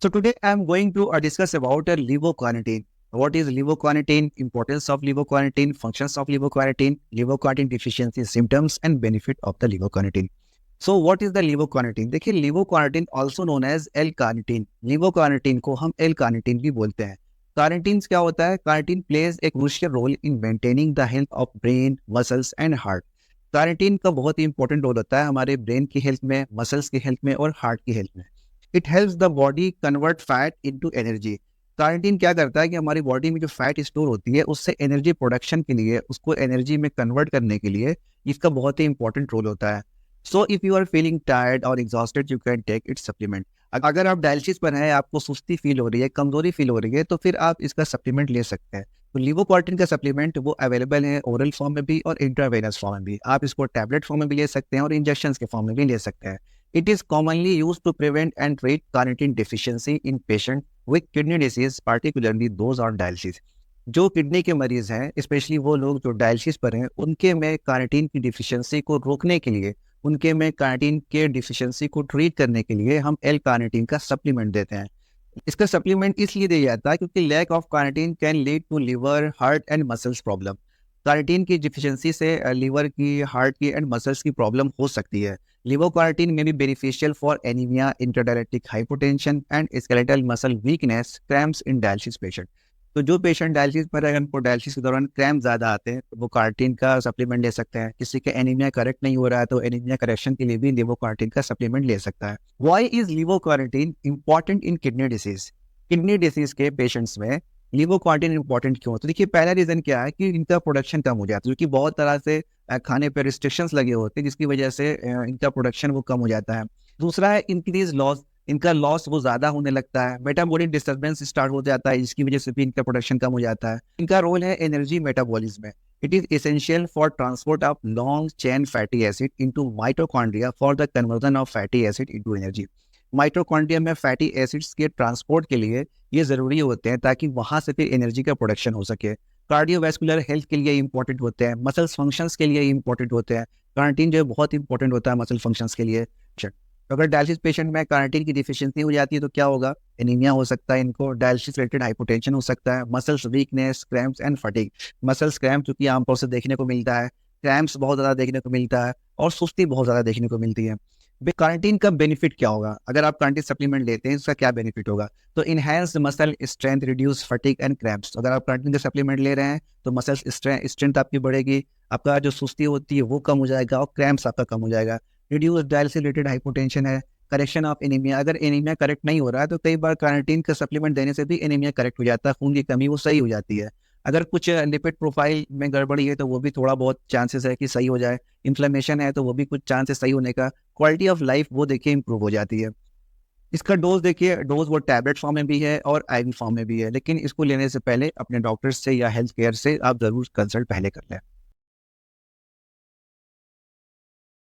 So today I am going to discuss about levocarnitine. What is levocarnitine? Importance of levocarnitine, functions of levocarnitine deficiency symptoms and benefit of the levocarnitine. So what is the levocarnitine? देखिए levocarnitine also known as L-carnitine. levocarnitine को हम L-carnitine भी बोलते हैं. Carnitine क्या होता है? Carnitine plays a crucial role in maintaining the health of brain, muscles and heart. Carnitine का बहुत ही इंपॉर्टेंट रोल होता है हमारे ब्रेन की हेल्थ में, मसल्स की हेल्थ में और हार्ट की हेल्थ में. It helps the body convert fat into energy. Carnitine क्या करता है कि हमारी बॉडी में जो फैट स्टोर होती है उससे एनर्जी प्रोडक्शन के लिए, उसको एनर्जी में कन्वर्ट करने के लिए इसका बहुत ही इंपॉर्टेंट रोल होता है. So if you are feeling tired और exhausted you can take it supplement. अगर आप डायलिसिस पर हैं, आपको सुस्ती फील हो रही है, कमजोरी फील हो रही है, तो फिर आप इसका सप्लीमेंट ले सकते हैं. तो लिवोकार्टिन का सप्लीमेंट वो अवेलेबल है ओरल फॉर्म में भी और इंट्रावेनस फॉर्म में भी. आप इसको टैबलेट फॉर्म में भी ले सकते हैं और इंजेक्शन के फॉर्म में भी ले सकते हैं. It is commonly use to prevent and treat carnitine deficiency in patient with kidney disease, particularly those on dialysis. जो किडनी के मरीज हैं, स्पेशली वो लोग जो डायलिसिस पर हैं, उनके में कार्निटीन की डिफिशियंसी को रोकने के लिए, उनके में कार्निटीन के डिफिशियंसी को ट्रीट करने के लिए हम एल कार्निटीन का सप्लीमेंट देते हैं. इसका सप्लीमेंट इसलिए दिया जाता है क्योंकि lack of carnitine can lead to liver, heart and muscles problem. Carnitine की डिफिशियंसी से लिवर की, हार्ट की एंड मसल्स की प्रॉब्लम हो सकती है. लिवोकार्निटीन में भी beneficial for anaemia, intradialytic hypotension and skeletal muscle weakness, cramps in dialysis patient. तो जो पेशेंट डायलिसिस पर है, उनको डायलिसिस के दौरान क्रैम्प ज़्यादा आते हैं, तो वो कार्निटीन का सप्लीमेंट ले सकते हैं. किसी का एनीमिया करेक्ट नहीं हो रहा है तो एनीमिया करेक्शन के लिए भी लिवोकार्निटीन का सप्लीमेंट ले सकता है. Why is levocarnitine important in kidney disease? Kidney disease के पेशेंट्स में लिवोकार्निटीन इंपॉर्टेंट क्यों? तो देखिए पहला रीजन क्या है कि इनका प्रोडक्शन कम हो जाता है, क्योंकि बहुत तरह से खाने पर रिस्ट्रिक्शंस लगे होते हैं जिसकी वजह से इनका प्रोडक्शन वो कम हो जाता है. दूसरा है इंक्रीज लॉस. इनका लॉस वो ज़्यादा होने लगता है, मेटाबॉलिक डिस्टर्बेंस स्टार्ट हो जाता है जिसकी वजह से भी इनका प्रोडक्शन कम हो जाता है. इनका रोल है एनर्जी मेटाबॉलिज्म में. It is essential for transport of long chain fatty acid into mitochondria for the conversion of fatty acid into energy. Mitochondria में फैटी एसिड्स के ट्रांसपोर्ट के लिए ये ज़रूरी होते हैं ताकि वहाँ से फिर एनर्जी का प्रोडक्शन हो सके. कार्डियोवैस्कुलर हेल्थ के लिए इंपॉर्टेंट होते हैं, मसल्स फंक्शंस के लिए इंपॉर्टेंट होते हैं. कार्निटीन जो है बहुत इंपॉर्टेंट होता है मसल फंक्शंस के लिए. तो अगर डायलिसिस पेशेंट में कार्निटीन की डिफिशियंसी हो जाती है तो क्या होगा? एनीमिया हो सकता है, इनको डायलिसिस रिलेटेड हाइपोटेंशन हो सकता है, muscles weakness, cramps and fatigue. Muscles cramp क्योंकि आमतौर से देखने को मिलता है, क्रैम्प्स बहुत ज़्यादा देखने को मिलता है और सुस्ती बहुत ज़्यादा देखने को मिलती है. कार्निटीन का बेनिफिट क्या होगा? अगर आप कार्निटीन सप्लीमेंट लेते हैं इसका क्या बेनिफिट होगा? तो enhance muscle strength, reduce fatigue and cramps. अगर आप कार्निटीन का सप्लीमेंट ले रहे हैं तो मसल स्ट्रेंथ आपकी बढ़ेगी, आपका जो सुस्ती होती है वो कम हो जाएगा और क्रैम्प्स आपका कम हो जाएगा. रिड्यूस डायलिसिस रिलेटेड हाइपोटेंशन है, करेक्शन ऑफ एनीमिया. अगर एनीमिया करेक्ट नहीं हो रहा है तो कई बार कार्निटीन का सप्लीमेंट देने से भी एनीमिया करेक्ट हो जाता है, खून की कमी वो सही हो जाती है. अगर कुछ लिपिड प्रोफाइल में गड़बड़ी है तो वो भी थोड़ा बहुत चांसेस है कि सही हो जाए. इन्फ्लेमेशन है तो वो भी कुछ चांसेस सही होने का. क्वालिटी ऑफ लाइफ वो देखिए इंप्रूव हो जाती है. इसका डोज देखिए, डोज वो टैबलेट फॉर्म में भी है और आईवी फॉर्म में भी है, लेकिन इसको लेने से पहले अपने डॉक्टर से या हेल्थ केयर से आप जरूर कंसल्ट पहले कर लें.